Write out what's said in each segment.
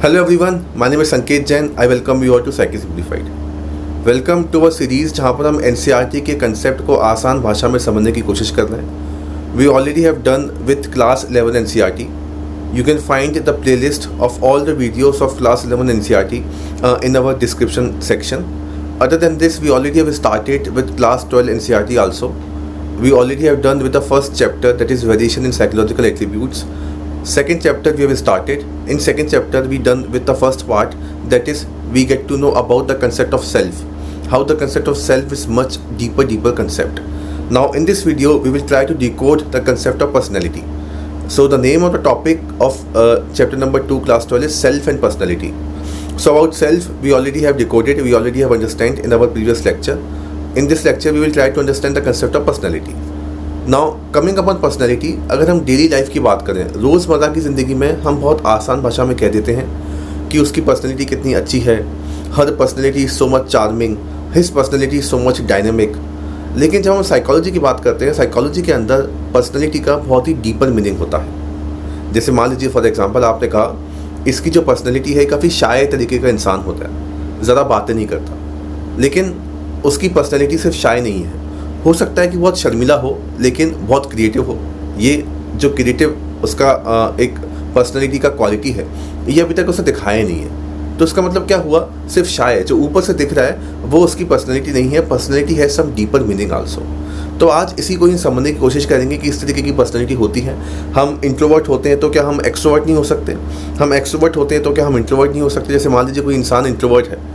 Hello everyone, my name is Sanket Jain. I welcome you all to Psyche Simplified. Welcome to a series जहाँ पर हम NCERT के concept को आसान भाषा में समझने की कोशिश कर रहे हैं. We already have done with class 11 NCERT. You can find the playlist of all the videos of class 11 NCERT in our description section. Other than this, we already have started with class 12 NCERT also. We already have done with the first chapter, that is variation in psychological attributes. Second chapter we have started. In second chapter we done with the first part, that is we get to know about the concept of self. How the concept of self is much deeper concept. Now in this video we will try to decode the concept of personality. So the name of the topic of chapter number 2 class 12 is self and personality. So about self we already have decoded, we already have understand in our previous lecture. In this lecture we will try to understand the concept of personality. Now coming upon personality, अगर हम daily life की बात करें, रोज़मर्रा की ज़िंदगी में हम बहुत आसान भाषा में कह देते हैं कि उसकी पर्सनैलिटी कितनी अच्छी है. Her personality is so much charming, his personality is so much dynamic. लेकिन जब हम साइकोलॉजी की बात करते हैं, साइकोलॉजी के अंदर पर्सनैलिटी का बहुत ही डीपर मीनिंग होता है. जैसे मान लीजिए फॉर एग्जांपल आपने कहा इसकी जो पर्सनैलिटी है काफ़ी शाय तरीके का इंसान होता है, ज़्यादा बातें नहीं करता. लेकिन उसकी पर्सनैलिटी सिर्फ शाय नहीं है, हो सकता है कि बहुत शर्मिला हो लेकिन बहुत क्रिएटिव हो. ये जो क्रिएटिव उसका एक पर्सनैलिटी का क्वालिटी है, ये अभी तक उसने दिखाया नहीं है. तो इसका मतलब क्या हुआ, सिर्फ शाय जो ऊपर से दिख रहा है वो उसकी पर्सनैलिटी नहीं है. पर्सनैलिटी है सम डीपर मीनिंग आल्सो. तो आज इसी को ही समझने की कोशिश करेंगे कि इस तरीके की पर्सनैलिटी होती है. हम इंट्रोवर्ट होते हैं तो क्या हम एक्सट्रोवर्ट नहीं हो सकते? हम एक्सट्रोवर्ट होते हैं तो क्या हम इंट्रोवर्ट नहीं हो सकते? जैसे मान लीजिए कोई इंसान इंट्रोवर्ट है,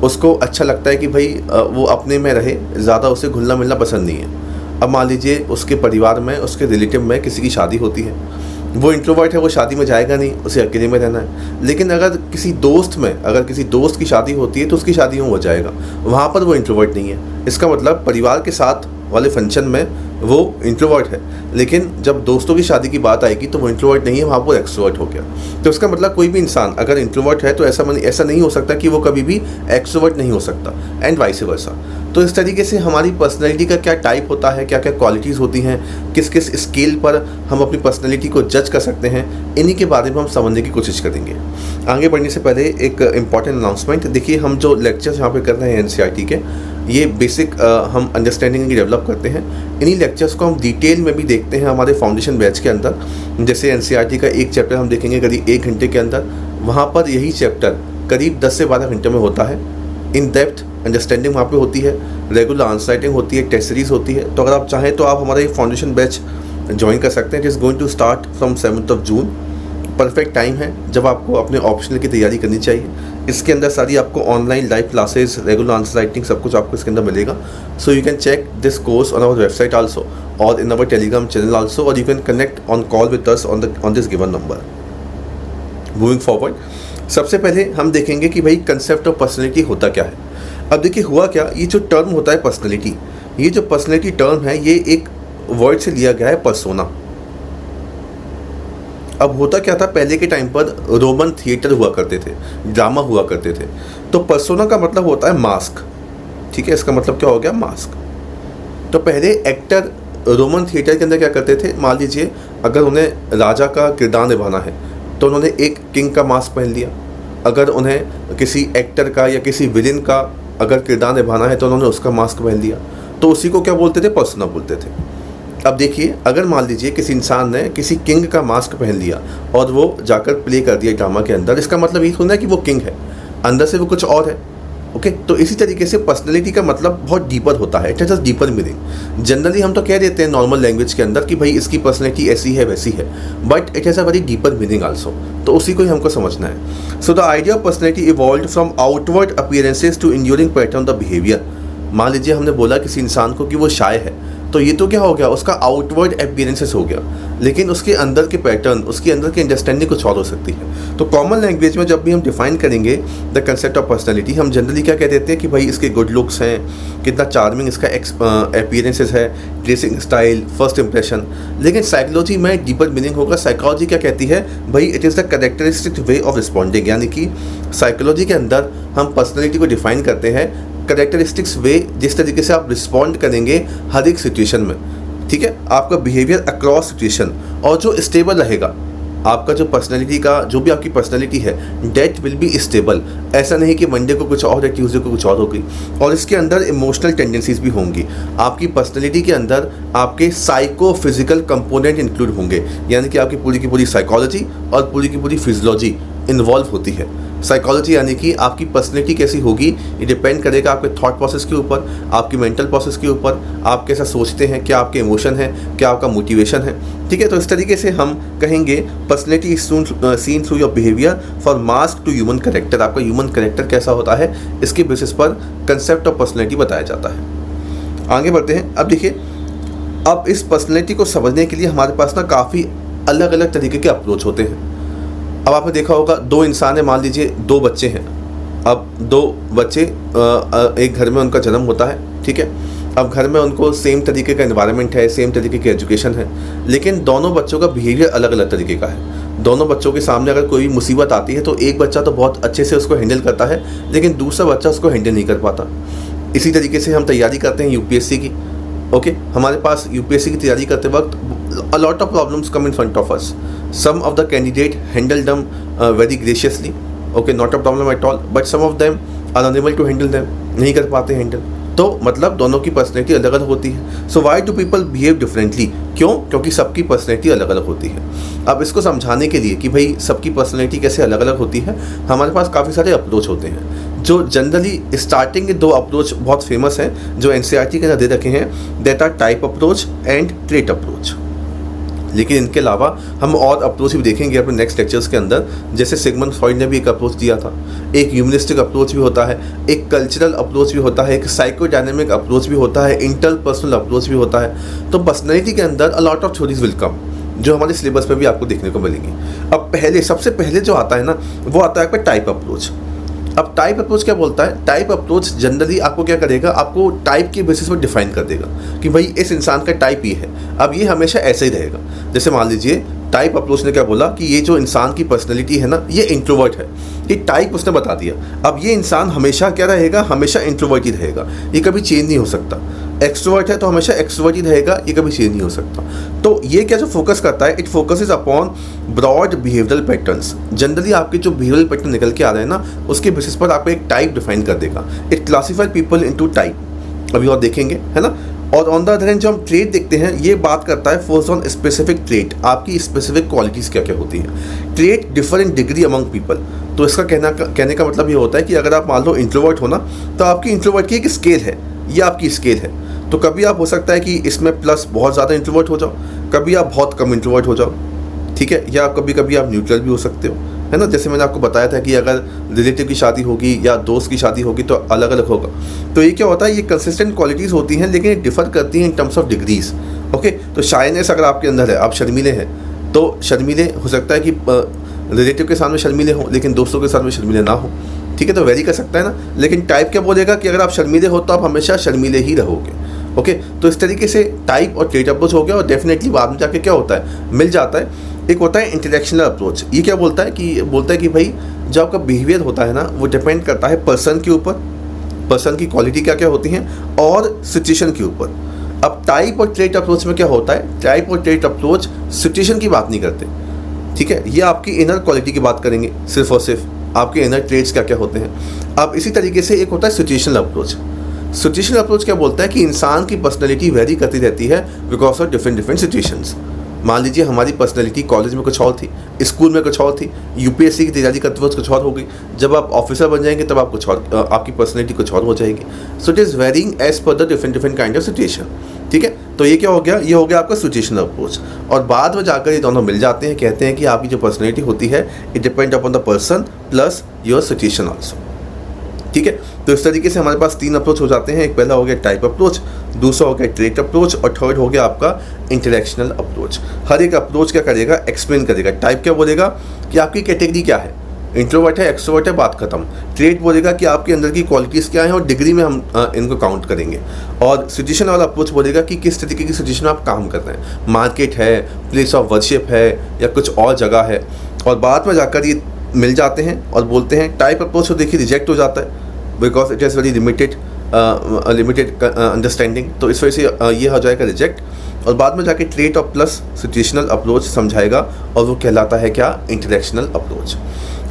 उसको अच्छा लगता है कि भाई वो अपने में रहे, ज़्यादा उसे घुलना मिलना पसंद नहीं है. अब मान लीजिए उसके परिवार में, उसके रिलेटिव में किसी की शादी होती है, वो इंट्रोवर्ट है, वो शादी में जाएगा नहीं, उसे अकेले में रहना है. लेकिन अगर किसी दोस्त की शादी होती है तो उसकी शादी में हो जाएगा, वहाँ पर वो इंट्रोवर्ट नहीं है. इसका मतलब परिवार के साथ वाले फंक्शन में वो इंट्रोवर्ट है, लेकिन जब दोस्तों की शादी की बात आएगी तो वो इंट्रोवर्ट नहीं है, वहाँ पर एक्सट्रोवर्ट हो गया. तो इसका मतलब कोई भी इंसान अगर इंट्रोवर्ट है तो ऐसा नहीं हो सकता कि वो कभी भी एक्सट्रोवर्ट नहीं हो सकता, एंड वाइस वर्सा. तो इस तरीके से हमारी पर्सनैलिटी का क्या टाइप होता है, क्या क्या क्वालिटीज़ होती हैं, किस किस स्केल पर हम अपनी पर्सनैलिटी को जज कर सकते हैं, इन्हीं के बारे में हम समझने की कोशिश करेंगे. आगे बढ़ने से पहले एक इम्पॉर्टेंट अनाउंसमेंट. देखिए, हम जो लेक्चर्स यहाँ पे कर रहे हैं एनसीईआरटी के, ये बेसिक हम अंडरस्टैंडिंग की डेवलप करते हैं. इन्हीं लेक्चर्स को हम डिटेल में भी देखते हैं हमारे फाउंडेशन बैच के अंदर. जैसे एनसीईआरटी का एक चैप्टर हम देखेंगे करीब 1 घंटे के अंदर, वहाँ पर यही चैप्टर करीब 10 से 12 घंटे में होता है. इन डेप्थ अंडरस्टैंडिंग वहाँ पे होती है, रेगुलर आंसर राइटिंग होती है, टेस्ट सीरीज होती है. तो अगर आप चाहें तो आप हमारा ये फाउंडेशन बैच ज्वाइन कर सकते हैं. It is going to start from 7 June. Perfect time है जब आपको अपने ऑप्शनल की तैयारी करनी चाहिए. इसके अंदर सारी आपको online live classes, regular answer writing, सब कुछ आपको इसके अंदर मिलेगा. So you can check this course on our website also और in our Telegram channel also, और you can connect on call with us on this given number. Moving forward, सबसे पहले हम देखेंगे कि भाई कंसेप्ट ऑफ पर्सनैलिटी होता क्या है. अब देखिए हुआ क्या, ये जो टर्म होता है पर्सनैलिटी, ये जो पर्सनैलिटी टर्म है ये एक वर्ड से लिया गया है, पर्सोना. अब होता क्या था, पहले के टाइम पर रोमन थिएटर हुआ करते थे, ड्रामा हुआ करते थे. तो पर्सोना का मतलब होता है मास्क. ठीक है, इसका मतलब क्या हो गया, मास्क. तो पहले एक्टर रोमन थिएटर के अंदर क्या करते थे, मान लीजिए अगर उन्हें राजा का किरदार निभाना है तो उन्होंने एक किंग का मास्क पहन लिया. अगर उन्हें किसी एक्टर का या किसी विलेन का अगर किरदार निभाना है तो उन्होंने उसका मास्क पहन लिया. तो उसी को क्या बोलते थे, पर्सोना बोलते थे. अब देखिए, अगर मान लीजिए किसी इंसान ने किसी किंग का मास्क पहन लिया और वो जाकर प्ले कर दिया ड्रामा के अंदर, इसका मतलब ये थोड़ा है कि वो किंग है, अंदर से वो कुछ और है. ओके, तो इसी तरीके से पर्सनैलिटी का मतलब बहुत डीपर होता है. It is deeper meaning. Generally हम तो कह देते हैं नॉर्मल लैंग्वेज के अंदर कि भाई इसकी पर्सनैलिटी ऐसी है वैसी है, but it has a very deeper meaning also. तो उसी को ही हमको समझना है. So the idea of personality evolved from outward appearances to enduring pattern the behaviour. मान लीजिए हमने बोला किसी इंसान को कि वो शाय है, तो ये तो क्या हो गया, उसका आउटवर्ड अपीयरेंसेस हो गया, लेकिन उसके अंदर के पैटर्न, उसके अंदर की अंडरस्टैंडिंग कुछ और हो सकती है. तो कॉमन लैंग्वेज में जब भी हम डिफाइन करेंगे द कंसेप्ट ऑफ पर्सनैलिटी, हम जनरली क्या कह देते हैं कि भाई इसके गुड लुक्स हैं, कितना चार्मिंग इसका अपीयरेंसेस है, ड्रेसिंग स्टाइल, फर्स्ट इंप्रेशन. लेकिन साइकोलॉजी में डीपर मीनिंग होगा. साइकोलॉजी क्या कहती है, भाई it is the characteristic way of responding. यानी कि साइकोलॉजी के अंदर हम पर्सनैलिटी को डिफाइन करते हैं कैरेक्टरिस्टिक्स वे, जिस तरीके से आप रिस्पॉन्ड करेंगे हर एक सिचुएशन में. ठीक है, आपका बिहेवियर अक्रॉस सिचुएशन, और जो स्टेबल रहेगा आपका जो पर्सनैलिटी का जो भी आपकी पर्सनैलिटी है डेट विल बी स्टेबल। ऐसा नहीं कि मंडे को कुछ और है, ट्यूसडे को कुछ और होगी। और इसके अंदर इमोशनल टेंडेंसीज भी होंगी। आपकी पर्सनैलिटी के अंदर आपके साइको फिजिकल कंपोनेंट इंक्लूड होंगे, यानी कि आपकी पूरी की पूरी साइकोलॉजी और पूरी की पूरी फिजियोलॉजी इन्वॉल्व होती है। साइकोलॉजी यानी कि आपकी पर्सनैलिटी कैसी होगी ये डिपेंड करेगा आपके थॉट प्रोसेस के ऊपर, आपकी मेंटल प्रोसेस के ऊपर, आप कैसा सोचते हैं, क्या आपके इमोशन है, क्या आपका मोटिवेशन है। ठीक है, तो इस तरीके से हम कहेंगे personality is seen through your behaviour for mask to human character. आपका ह्यूमन कैरेक्टर कैसा होता है इसके बेसिस पर कंसेप्ट ऑफ पर्सनैलिटी बताया जाता है। आगे बढ़ते हैं। अब देखिए, अब इस पर्सनैलिटी को समझने के लिए हमारे पास ना काफ़ी अलग अलग तरीके के अप्रोच होते हैं। अब आपने देखा होगा, दो इंसान है, मान लीजिए दो बच्चे हैं। अब दो बच्चे एक घर में उनका जन्म होता है, ठीक है। अब घर में उनको सेम तरीके का एनवायरनमेंट है, सेम तरीके की एजुकेशन है, लेकिन दोनों बच्चों का बिहेवियर अलग अलग तरीके का है। दोनों बच्चों के सामने अगर कोई मुसीबत आती है तो एक बच्चा तो बहुत अच्छे से उसको हैंडल करता है, लेकिन दूसरा बच्चा उसको हैंडल नहीं कर पाता। इसी तरीके से हम तैयारी करते हैं यूपीएससी की। ओके, हमारे पास यूपीएससी की तैयारी करते वक्त a lot of problems come in front of us. Some of the candidate handle them very graciously. Okay, not a problem at all. But some of them are unable to handle them. नहीं कर पाते handle. तो मतलब दोनों की personality अलग अलग होती है। So why do people behave differently? क्यों? क्योंकि सबकी पर्सनैलिटी अलग अलग होती है। अब इसको समझाने के लिए कि भाई सबकी पर्सनैलिटी कैसे अलग अलग होती है, हमारे पास काफ़ी सारे अप्रोच होते हैं। जो जनरली स्टार्टिंग के दो अप्रोच बहुत फेमस हैं जो एनसीईआरटी के अंदर दे रखे हैं, that are type approach and trait approach. लेकिन इनके अलावा हम और अप्रोच भी देखेंगे अपने नेक्स्ट लेक्चर्स के अंदर। जैसे सिगमंड फ्रॉइड ने भी एक अप्रोच दिया था, एक ह्यूमनिस्टिक अप्रोच भी होता है, एक कल्चरल अप्रोच भी होता है, एक साइकोडायनेमिक अप्रोच भी होता है, इंटरपर्सनल अप्रोच भी होता है। तो पर्सनैलिटी के अंदर a lot of theories will come, जो हमारे सिलेबस में भी आपको देखने को मिलेंगी। अब सबसे पहले जो आता है ना, वो आता है टाइप अप्रोच। अब टाइप अप्रोच क्या बोलता है? टाइप अप्रोच जनरली आपको क्या करेगा, आपको टाइप के बेसिस पर डिफाइन कर देगा कि भाई इस इंसान का टाइप ये है, अब ये हमेशा ऐसे ही रहेगा। जैसे मान लीजिए टाइप अप्रोच ने क्या बोला कि ये जो इंसान की पर्सनैलिटी है ना, ये इंट्रोवर्ट है, ये टाइप उसने बता दिया। अब ये इंसान हमेशा क्या रहेगा, हमेशा इंट्रोवर्ट ही रहेगा, ये कभी चेंज नहीं हो सकता। एक्सट्रोवर्ट है तो हमेशा एक्सट्रोवर्ट ही रहेगा, ये कभी चेंज नहीं हो सकता। तो ये क्या जो फोकस करता है, it focuses upon broad behavioural patterns. Generally आपके जो बिहेवियरल पैटर्न निकल के आ रहे हैं ना, उसके बेसिस पर आपको एक टाइप डिफाइन कर देगा। It classify people into type, अभी और देखेंगे, है ना। और ऑन द अदर हैंड जो हम ट्रेट देखते हैं, ये बात करता है फोकस ऑन स्पेसिफिक ट्रेट, आपकी स्पेसिफिक क्वालिटीज़ क्या क्या होती हैं। Trait differ in degree among people. तो इसका कहने का मतलब ये होता है कि अगर आप मान लो इंट्रोवर्ट हो ना, तो आपकी इंट्रोवर्ट की एक स्केल है, ये आपकी स्केल है। तो कभी आप हो सकता है कि इसमें प्लस बहुत ज़्यादा इंट्रोवर्ट हो जाओ, कभी आप बहुत कम इंट्रोवर्ट हो जाओ, ठीक है, या कभी कभी आप न्यूट्रल भी हो सकते हो, है ना। जैसे मैंने आपको बताया था कि अगर रिलेटिव की शादी होगी या दोस्त की शादी होगी तो अलग अलग होगा। तो ये क्या होता है, ये कंसिस्टेंट क्वालिटीज़ होती हैं, लेकिन ये डिफ़र करती हैं in terms of degrees. Okay, तो शाइनेस अगर आपके अंदर है, आप शर्मीले हैं, तो शर्मीले हो सकता है कि रिलेटिव के सामने शर्मीले हों, लेकिन दोस्तों के सामने शर्मीले ना हो, ठीक है, तो वेरी कर सकता है ना। लेकिन टाइप क्या बोलेगा कि अगर आप शर्मीले हो तो आप हमेशा शर्मीले ही रहोगे। ओके, तो इस तरीके से टाइप और ट्रेट अप्रोच हो गया। और डेफिनेटली बाद में जाके क्या होता है, मिल जाता है। एक होता है इंटरेक्शनल अप्रोच। ये क्या बोलता है कि भाई जो आपका बिहेवियर होता है ना, वो डिपेंड करता है पर्सन के ऊपर, पर्सन की क्वालिटी क्या क्या होती हैं, और सिचुएशन के ऊपर। अब टाइप और ट्रेट अप्रोच में क्या होता है, टाइप और ट्रेट अप्रोच सिचुएशन की बात नहीं करते, ठीक है, ये आपकी इनर क्वालिटी की बात करेंगे, सिर्फ और सिर्फ आपके इनर ट्रेट्स क्या क्या होते हैं। अब इसी तरीके से एक होता है सिचुएशनल अप्रोच। सिचुएशनल अप्रोच क्या बोलता है कि इंसान की पर्सनैलिटी वेरी करती रहती है बिकॉज ऑफ डिफरेंट सिचुएशंस। मान लीजिए हमारी पर्सनैलिटी कॉलेज में कुछ और थी, स्कूल में कुछ और थी, यूपीएससी की तैयारी करते वक्त कुछ और हो गई, जब आप ऑफिसर बन जाएंगे तब आप कुछ और, आपकी पर्सनैलिटी कुछ और हो जाएगी। So it is varying as per the different kind of situation, ठीक है। तो ये क्या हो गया, ये हो गया आपका सिचुएशनल अप्रोच। और बाद में जाकर ये दोनों मिल जाते हैं, कहते हैं कि आपकी जो पर्सनैलिटी होती है it depend upon the person plus your situation also, ठीक है। तो इस तरीके से हमारे पास तीन अप्रोच हो जाते हैं। एक पहला हो गया टाइप अप्रोच, दूसरा हो गया ट्रेट अप्रोच, और थर्ड हो गया आपका इंटरेक्शनल अप्रोच। हर एक अप्रोच क्या करेगा, एक्सप्लेन करेगा। टाइप क्या बोलेगा कि आपकी कैटेगरी क्या है, इंट्रोवर्ट है, एक्सट्रोवर्ट है, बात खत्म। ट्रेट बोलेगा कि आपके अंदर की क्वालिटीज़ क्या हैं और डिग्री में हम इनको काउंट करेंगे। और सिचुएशन वाला अप्रोच बोलेगा कि किस तरीके की सिचुएशन में आप काम कर रहे हैं, मार्केट है, प्लेस ऑफ वर्शिप है, या कुछ और जगह है। और बाद में जाकर ये मिल जाते हैं और बोलते हैं। टाइप अप्रोच तो देखिए रिजेक्ट हो जाता है because it is very limited understanding, तो इस वजह से ये हो जाएगा रिजेक्ट। और बाद में जाके ट्रेट और प्लस सिचुएशनल अप्रोच समझाएगा और वो कहलाता है क्या, इंटरेक्शनल अप्रोच।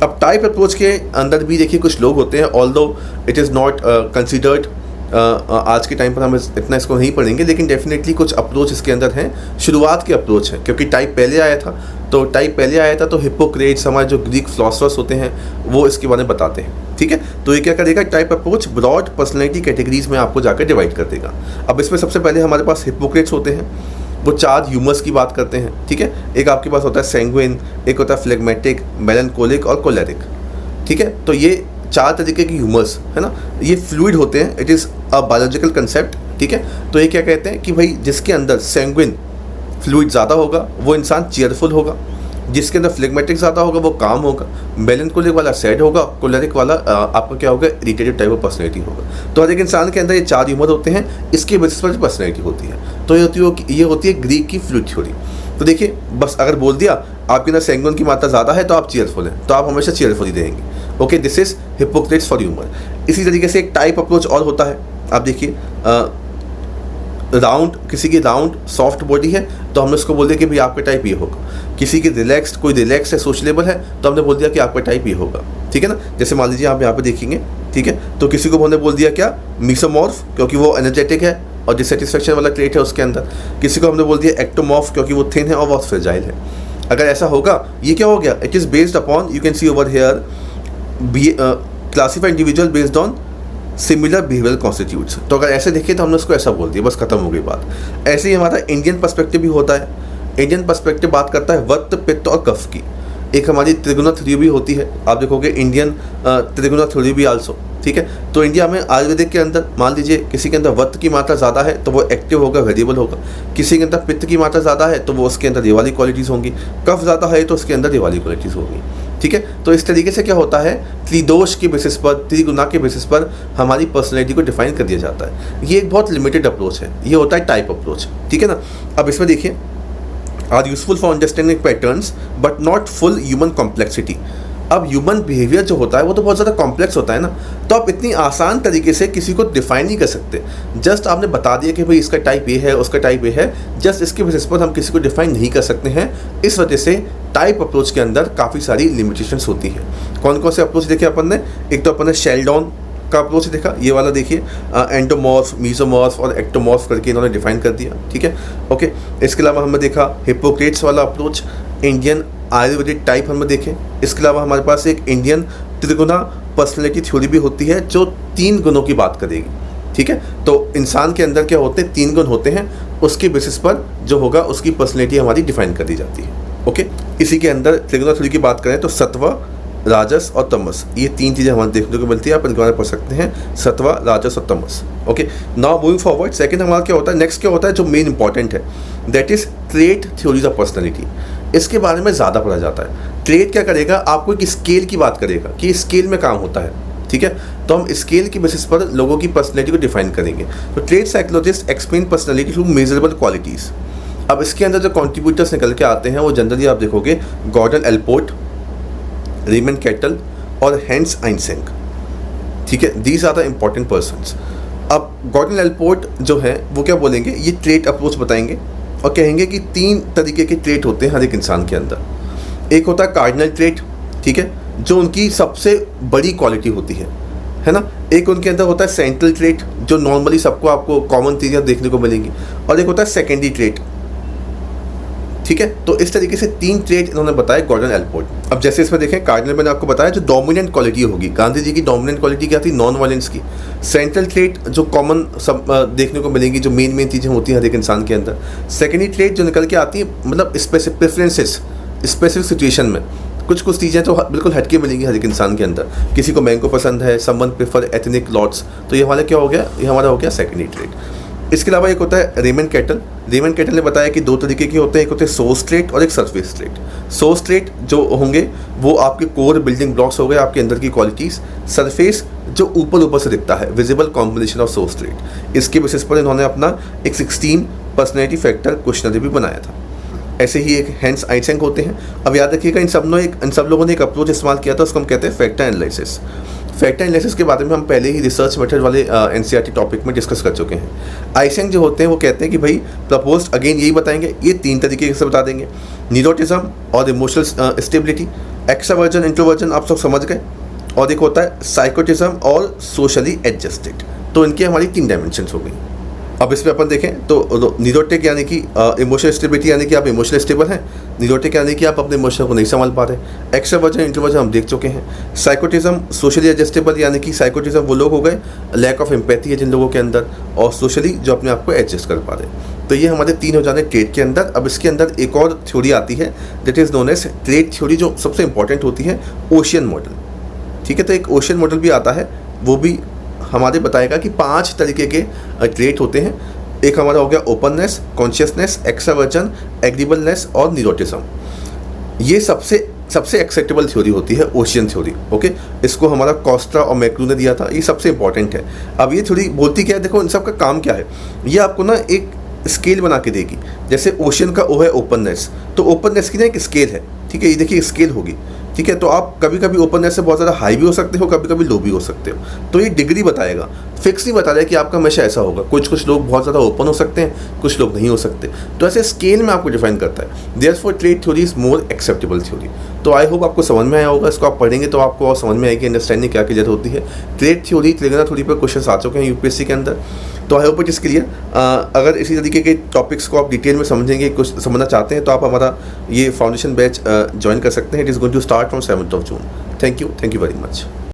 अब टाइप अप्रोच के अंदर भी देखिए कुछ लोग होते हैं, although it is not considered, आज के टाइम पर हम इतना इसको नहीं पढ़ेंगे, लेकिन डेफिनेटली कुछ अप्रोच इसके अंदर हैं, शुरुआत के अप्रोच हैं, क्योंकि टाइप पहले आया था। तो हिप्पोक्रेट्स, हमारे जो ग्रीक फिलोसफर्स होते हैं वो इसके बारे में बताते हैं, ठीक है। तो ये क्या करेगा, type approach broad personality categories में आपको जाकर डिवाइड कर देगा। अब इसमें सबसे पहले हमारे पास हिप्पोक्रेट्स होते हैं, वो 4 ह्यूमर्स की बात करते हैं, ठीक है। एक आपके पास होता है सैंग्विन, एक होता है फ्लेगमेटिक, मेलनकोलिक और कोलेरिक, ठीक है। तो ये 4 तरीके के ह्यूमर्स है ना, ये फ्लूइड होते हैं, it is a biological concept, ठीक है। तो ये क्या कहते हैं कि भाई जिसके अंदर सैंग्विन फ्लूइड ज़्यादा होगा वो इंसान चीयरफुल होगा, जिसके अंदर फ्लेगमेटिक ज़्यादा होगा वो काम होगा, मेलनकोलिक वाला सैड होगा, कोलेरिक वाला आपका क्या होगा, इरिटेटिव टाइप ऑफ पर्सनैलिटी होगा। तो हर एक इंसान के अंदर ये 4 ह्यूमर होते हैं, इसके बेसिस पर पर्सनैलिटी होती है। तो ये होती है ग्रीक की फ्लूइड थ्योरी। तो देखिए बस अगर बोल दिया आपके अंदर सैंग्विन की मात्रा ज़्यादा है तो आप चीयरफुल हैं, तो आप हमेशा चीयरफुल ही रहेंगे। Okay, this is Hippocrates for humour. इसी तरीके से एक टाइप अप्रोच और होता है, आप देखिए राउंड, किसी की राउंड सॉफ्ट बॉडी है तो हमने उसको बोल दिया कि भाई आपका टाइप ये होगा। किसी की रिलैक्स्ड, कोई रिलैक्स है, सोशलेबल है, तो हमने बोल दिया कि आपका टाइप ये होगा, ठीक है ना। जैसे मान लीजिए आप यहाँ पे देखेंगे, ठीक है, तो किसी को हमने बोल दिया क्या, मीसोमॉर्फ, क्योंकि वो एनर्जेटिक है और डिससेटिस्फैक्शन वाला ट्रेट है उसके अंदर। किसी को हमने बोल दिया एक्टोमॉर्फ, क्योंकि वो थिन है और बहुत फ्रेजाइल है। अगर ऐसा होगा, ये क्या हो गया, it is based upon, you can see over here, classify individual based on similar behavioural constitutes. तो अगर ऐसे देखें तो हमने उसको ऐसा बोल दिया, बस खत्म हो गई बात। ऐसे ही हमारा इंडियन पर्सपेक्टिव भी होता है। इंडियन पर्सपेक्टिव बात करता है वत्त, पित्त और कफ की। एक हमारी त्रिगुणा थ्योरी भी होती है, आप देखोगे इंडियन त्रिगुणा थ्योरी भी आल्सो, ठीक है। तो इंडिया में आयुर्वेदिक के अंदर मान लीजिए किसी के अंदर वत्त की मात्रा ज़्यादा है तो वो एक्टिव होगा, वेरिएबल होगा। किसी के अंदर पित्त की मात्रा ज़्यादा है तो वो उसके अंदर ये वाली क्वालिटीज़ होंगी। कफ ज़्यादा है तो उसके अंदर ये वाली क्वालिटीज़ होगी, ठीक है। तो इस तरीके से क्या होता है, त्रिदोष के बेसिस पर, त्रिगुणा के बेसिस पर हमारी पर्सनैलिटी को डिफाइन कर दिया जाता है। ये एक बहुत लिमिटेड अप्रोच है, ये होता है टाइप अप्रोच, ठीक है ना। अब इसमें देखिए, are useful for understanding patterns but not full human complexity. अब ह्यूमन बिहेवियर जो होता है वो तो बहुत ज़्यादा कॉम्प्लेक्स होता है ना, तो आप इतनी आसान तरीके से किसी को डिफाइन नहीं कर सकते। जस्ट आपने बता दिया कि भाई इसका टाइप ये है, उसका टाइप ये है, जस्ट इसके बेसिस पर हम किसी को डिफाइन नहीं कर सकते हैं। इस वजह से टाइप अप्रोच के अंदर काफ़ी सारी लिमिटेशंस होती है। कौन कौन से अप्रोच देखे अपन ने, एक तो अपन ने शेल्डॉन का अप्रोच देखा, ये वाला देखिए, एंडोमॉर्फ, मीसोमॉर्फ और एक्टोमॉर्फ करके इन्होंने डिफाइन कर दिया, ठीक है। ओके, इसके अलावा हमने देखा हिप्पोक्रेट्स वाला अप्रोच, इंडियन आयुर्वेदिक टाइप हमने देखे। इसके अलावा हमारे पास एक इंडियन त्रिगुणा पर्सनैलिटी थ्योरी भी होती है जो 3 गुणों की बात करेगी, ठीक है। तो इंसान के अंदर क्या होते हैं, 3 गुण होते हैं, उसके बेसिस पर जो होगा उसकी पर्सनैलिटी हमारी डिफाइन कर दी जाती है। ओके, इसी के अंदर त्रिगुणा थ्योरी की बात करें तो सत्व, राजस और तमस, ये 3 चीज़ें हमारे देखने को मिलती है। आप इनके बारे में पढ़ सकते हैं, सत्व, राजस और तमस। Okay, now moving forward, second हमारा क्या होता है, नेक्स्ट क्या होता है जो मेन इंपॉर्टेंट है, that is trait theories of personality. इसके बारे में ज़्यादा पढ़ा जाता है। ट्रेट क्या करेगा, आपको एक स्केल की बात करेगा कि स्केल में काम होता है, ठीक है। तो हम स्केल की बेसिस पर लोगों की पर्सनैलिटी को डिफाइन करेंगे। तो trait psychologist explain personality through measurable qualities. अब इसके अंदर जो कॉन्ट्रीब्यूटर्स निकल के आते हैं वो जनरली आप देखोगे गॉर्डन एल्पोर्ट, रेमंड कैटल और हेंस आइंसेंक, ठीक है। These are the important persons. अब गॉर्डन एल्पोर्ट जो है वो क्या बोलेंगे, ये ट्रेट अप्रोच बताएंगे और कहेंगे कि 3 तरीके के ट्रेट होते हैं हर एक इंसान के अंदर। एक होता है कार्डिनल ट्रेट, ठीक है, जो उनकी सबसे बड़ी क्वालिटी होती है ना। एक उनके अंदर होता है सेंट्रल ट्रेट, जो नॉर्मली सबको आपको कॉमन चीज़ें देखने को मिलेंगी, और एक होता है सेकेंडरी ट्रेट, ठीक है। तो इस तरीके से 3 ट्रेट इन्होंने बताया गॉर्डन एल्पोर्ट। अब जैसे इसमें देखें, कार्डिनल मैंने आपको बताया जो डोमिनेंट क्वालिटी होगी, गांधी जी की डोमिनेंट क्वालिटी क्या थी, नॉन वायलेंस की। सेंट्रल ट्रेट जो कॉमन सब देखने को मिलेंगी, जो मेन चीज़ें होती हैं हर एक इंसान के अंदर। सेकेंडरी ट्रेट जो निकल के आती है, मतलब स्पेसिफिक प्रेफरेंसेस, स्पेसिफिक सिचुएशन में कुछ चीज़ें तो बिल्कुल हटके मिलेंगी हर एक इंसान के अंदर। किसी को मैंगो पसंद है, समवन प्रेफर एथनिक लॉट्स, तो ये हमारा क्या हो गया, ये हमारा हो गया सेकेंडरी ट्रेट। इसके अलावा एक होता है रेमंड कैटल। रेमंड कैटल ने बताया कि 2 तरीके के होते हैं, एक होते हैं सोर्स ट्रेट और एक सरफेस ट्रेट। सोर्स ट्रेट जो होंगे वो आपके कोर बिल्डिंग ब्लॉक्स हो गए, आपके अंदर की क्वालिटीज़। सरफेस जो ऊपर से दिखता है, visible combination of source trait. इसके बेसिस पर इन्होंने अपना एक 16 पर्सनैलिटी फैक्टर क्वेश्चनरी भी बनाया था। ऐसे ही एक हेंस आइसेंक होते हैं। अब याद रखिएगा इन सब लोगों ने एक अप्रोच इस्तेमाल किया था, उसको हम कहते हैं फैक्टर एनालिसिस। फैक्टर एनालिसिस के बारे में हम पहले ही रिसर्च मेथड वाले एनसीईआरटी टॉपिक में डिस्कस कर चुके हैं। आइसेंक जो होते हैं वो कहते हैं कि भाई प्रपोज अगेन यही बताएंगे, ये 3 तरीके से बता देंगे, न्यूरोटिज्म और इमोशनल स्टेबिलिटी, एक्स्ट्रावर्जन इंट्रोवर्जन आप सब समझ गए, और एक होता है साइकोटिज्म और सोशली एडजस्टेड। तो इनकी हमारी 3 डायमेंशंस हो गई। अब इसमें अपन देखें तो न्यूरोटिक यानी कि इमोशनल स्टेबिलिटी यानी कि आप इमोशनल स्टेबल हैं, न्यूरोटिक यानी कि आप अपने इमोशन को नहीं संभाल पा रहे, एक्स्ट्रावर्जन इंट्रोवर्जन हम देख चुके हैं, साइकोटिज्म सोशली एडजस्टेबल यानी कि साइकोटिज्म वो लोग हो गए लैक ऑफ एम्पैथी है जिन लोगों के अंदर, और सोशली जो अपने आप को एडजस्ट कर पा रहे। तो ये हमारे 3 हो जाने ट्रेट के अंदर। अब इसके अंदर एक और थ्योरी आती है that is known as trait theory, जो सबसे इंपॉर्टेंट होती है ओशियन मॉडल। ठीक है, तो एक ओशियन मॉडल भी आता है, वो भी हमारे बताएगा कि 5 तरीके के ट्रेट होते हैं। एक हमारा हो गया ओपननेस, कॉन्शियसनेस, एक्स्ट्रावर्जन, एग्रीबलनेस और न्यूरोटिज्म। ये सबसे एक्सेप्टेबल थ्योरी होती है ओशियन थ्योरी। ओके, इसको हमारा कॉस्टा और मैक्लू ने दिया था, ये सबसे इंपॉर्टेंट है। अब ये थ्योरी बोलती क्या है, देखो इन सब का काम क्या है, ये आपको ना एक स्केल बना के देगी। जैसे ओशियन का ओ है ओपननेस, तो ओपननेस की ना एक स्केल है। ठीक है, ये देखिए स्केल होगी। ठीक है, तो आप कभी कभी ओपननेस से बहुत ज़्यादा हाई भी हो सकते हो, कभी कभी लो भी हो सकते हो। तो ये डिग्री बताएगा, फिक्स नहीं बता रहा है कि आपका हमेशा ऐसा होगा। कुछ लोग बहुत ज़्यादा ओपन हो सकते हैं, कुछ लोग नहीं हो सकते। तो ऐसे स्केल में आपको डिफाइन करता है। Therefore trait theory is more acceptable theory. तो आई होप आपको समझ में आया होगा। इसको आप पढ़ेंगे तो आपको और समझ में आएगी अंडरस्टैंडिंग क्या क्लियर होती है। ट्रेट थ्योरी, त्रिगुणा थ्योरी पर क्वेश्चन आ चुके हैं यूपीएससी के अंदर। तो I hope it is clear. अगर इसी तरीके के टॉपिक्स को आप डिटेल में समझेंगे, कुछ समझना चाहते हैं, तो आप हमारा ये फाउंडेशन बैच ज्वाइन कर सकते हैं। It is going to start from 7th of June। Thank you very much.